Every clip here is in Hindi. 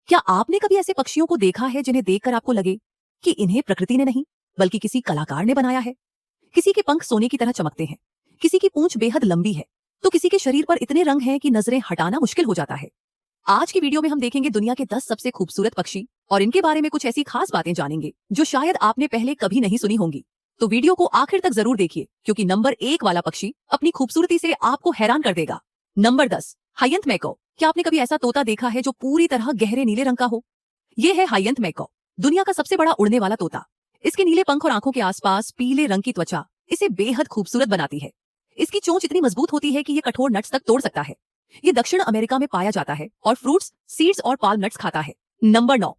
क्या आपने कभी ऐसे पक्षियों को देखा है जिन्हें देखकर आपको लगे कि इन्हें प्रकृति ने नहीं बल्कि किसी कलाकार ने बनाया है? किसी के पंख सोने की तरह चमकते हैं, किसी की पूंछ बेहद लंबी है, तो किसी के शरीर पर इतने रंग हैं कि नजरें हटाना मुश्किल हो जाता है। आज की वीडियो में हम देखेंगे दुनिया के 10 सबसे खूबसूरत पक्षी और इनके बारे में कुछ ऐसी खास बातें जानेंगे जो शायद आपने पहले कभी नहीं सुनी होंगी। तो वीडियो को आखिर तक जरूर देखिए क्योंकि नंबर 1 वाला पक्षी अपनी खूबसूरती से आपको हैरान कर देगा। Number 10, hyacinth macaw. क्या आपने कभी ऐसा तोता देखा है जो पूरी तरह गहरे नीले रंग का हो? ये है हायंत मैकॉ, दुनिया का सबसे बड़ा उड़ने वाला तोता। इसके नीले पंख और आंखों के आसपास पीले रंग की त्वचा इसे बेहद खूबसूरत बनाती है। इसकी चोंच इतनी मजबूत होती है कि ये कठोर नट्स तक तोड़ सकता है। ये दक्षिण अमेरिका में पाया जाता है और फ्रूट्स, सीड्स और पाल्म नट्स खाता है। Number 9,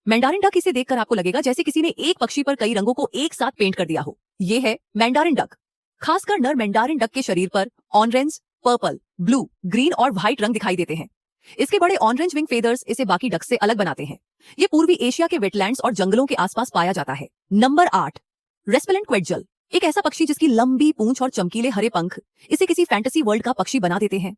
mandarin duck. इसे देखकर आपको लगेगा जैसे किसी ने एक पक्षी पर कई रंगों को एक साथ पेंट कर दिया हो। ये है मैंडारिन डक। खासकर नर मैंडारिन डक के शरीर पर ऑरेंज, पर्पल, ब्लू, ग्रीन और व्हाइट रंग दिखाई देते हैं। इसके बड़े ऑरेंज विंग फेदर्स इसे बाकी डक से अलग बनाते हैं। ये पूर्वी एशिया के वेटलैंड्स और जंगलों के आसपास पाया जाता है। नंबर 8, रेस्पलेंट क्वेटजल। एक ऐसा पक्षी जिसकी लंबी पूंछ और चमकीले हरे पंख इसे किसी फैंटेसी वर्ल्ड का पक्षी बना देते हैं।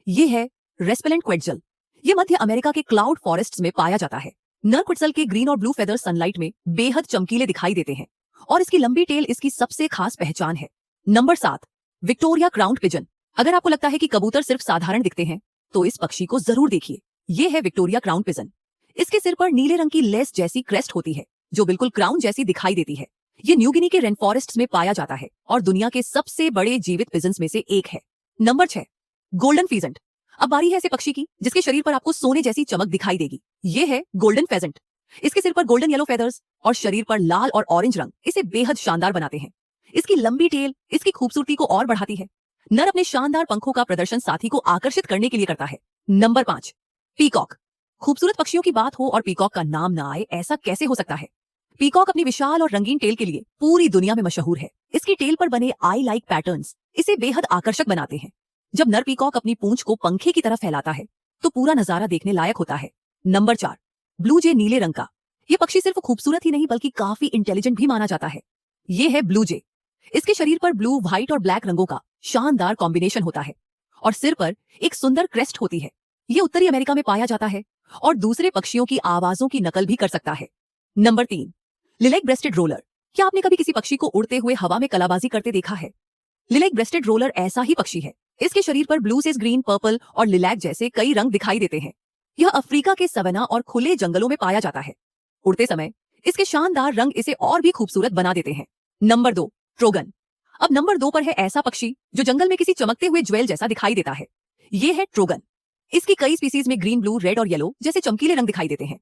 ये है रेस्पलेंट क्वेटजल। ये मध्य अमेरिका के क्लाउड फॉरेस्ट्स में पाया जाता है। नर क्वेटजल के ग्रीन और ब्लू फेदर्स सनलाइट में बेहद चमकीले दिखाई देते हैं और इसकी लंबी टेल इसकी सबसे खास पहचान है। Number 7, Victoria crowned pigeon. अगर आपको लगता है कि कबूतर सिर्फ साधारण दिखते हैं तो इस पक्षी को जरूर देखिए। ये है विक्टोरिया क्राउन पिजन। इसके सिर पर नीले रंग की लेस जैसी क्रेस्ट होती है जो बिल्कुल क्राउन जैसी दिखाई देती है। ये न्यू गिनी के रेन फॉरेस्ट्स में पाया जाता है और दुनिया के सबसे बड़े जीवित पिजन्स में से एक है। Number 6, golden peasant. अब बारी है ऐसे पक्षी की जिसके शरीर पर आपको सोने जैसी चमक दिखाई देगी। ये है गोल्डन फेजेंट। इसके सिर पर गोल्डन येलो फेदर्स और शरीर पर लाल और ऑरेंज रंग इसे बेहद शानदार बनाते हैं। इसकी लंबी टेल इसकी खूबसूरती को और बढ़ाती है। नर अपने शानदार पंखों का प्रदर्शन साथी को आकर्षित करने के लिए करता है। Number 5, peacock. खूबसूरत पक्षियों की बात हो और पीकॉक का नाम ना आए, ऐसा कैसे हो सकता है? पीकॉक अपनी विशाल और रंगीन टेल के लिए पूरी दुनिया में मशहूर है। इसकी टेल पर बने आई लाइक पैटर्न्स इसे बेहद आकर्षक बनाते हैं। जब नर पीकॉक अपनी पूंछ को पंखे की तरह फैलाता है तो पूरा नजारा देखने लायक होता है। नंबर 4, ब्लू जे। नीले रंग का ये पक्षी सिर्फ खूबसूरत ही नहीं बल्कि काफी इंटेलिजेंट भी माना जाता है। ये है ब्लू जे। इसके शरीर पर ब्लू, व्हाइट और ब्लैक रंगों का शानदार कॉम्बिनेशन होता है और सिर पर एक सुंदर क्रेस्ट होती है। ये उत्तरी अमेरिका में पाया जाता है और दूसरे पक्षियों की आवाजों की नकल भी कर सकता है। Number 3, lilac rested roller. क्या आपने कभी किसी पक्षी को उड़ते हुए हवा में कलाबाजी करते देखा है? लिलेक ब्रेस्टेड रोलर ऐसा ही पक्षी है। इसके शरीर पर ब्लू से ग्रीन, पर्पल और लिलैक जैसे कई रंग दिखाई देते हैं। यह अफ्रीका के सवना और खुले जंगलों में पाया जाता है। उड़ते समय इसके शानदार रंग इसे और भी खूबसूरत बना देते हैं। Number 2, trogon. अब नंबर 2 पर है ऐसा पक्षी जो जंगल में किसी चमकते हुए ज्वेल जैसा दिखाई देता है। ये है ट्रोगन। इसकी कई स्पीसीज में ग्रीन, ब्लू, रेड और येलो जैसे चमकीले रंग दिखाई देते हैं।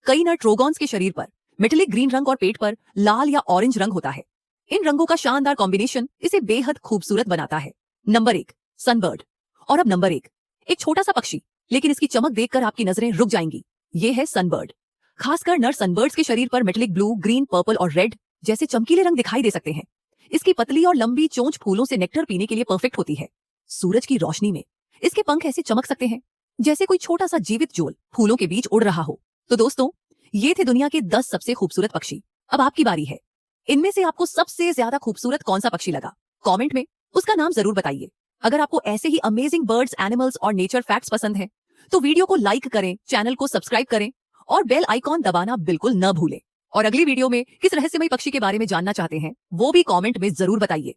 कई नर ट्रोगॉन्स के शरीर पर मेटेलिक ग्रीन रंग और पेट पर लाल या ऑरेंज रंग होता है। इन रंगों का शानदार कॉम्बिनेशन इसे बेहद खूबसूरत बनाता है। Number 1, sunbird. और अब नंबर 1, एक छोटा सा पक्षी लेकिन इसकी चमक देखकर आपकी नजरें रुक जाएंगी। ये है सनबर्ड। खासकर नर सनबर्ड्स के शरीर पर मेटेलिक ब्लू, ग्रीन, पर्पल और रेड जैसे चमकीले रंग दिखाई दे सकते हैं। इसकी पतली और लंबी चोंच फूलों से नेक्टर पीने के लिए परफेक्ट होती है। सूरज की रोशनी में इसके पंख ऐसे चमक सकते हैं जैसे कोई छोटा सा जीवित जोल फूलों के बीच उड़ रहा हो। तो दोस्तों, ये थे दुनिया के 10 सबसे खूबसूरत पक्षी। अब आपकी बारी है। इनमें से आपको सबसे ज्यादा खूबसूरत कौन सा पक्षी लगा? कमेंट में उसका नाम जरूर बताइए। अगर आपको ऐसे ही अमेजिंग बर्ड्स, एनिमल्स और नेचर फैक्ट्स पसंद हैं, तो वीडियो को लाइक करें, चैनल को सब्सक्राइब करें और बेल आइकॉन दबाना बिल्कुल न भूलें। और अगली वीडियो में किस रहस्यमय पक्षी के बारे में जानना चाहते हैं वो भी कमेंट में जरूर बताइए।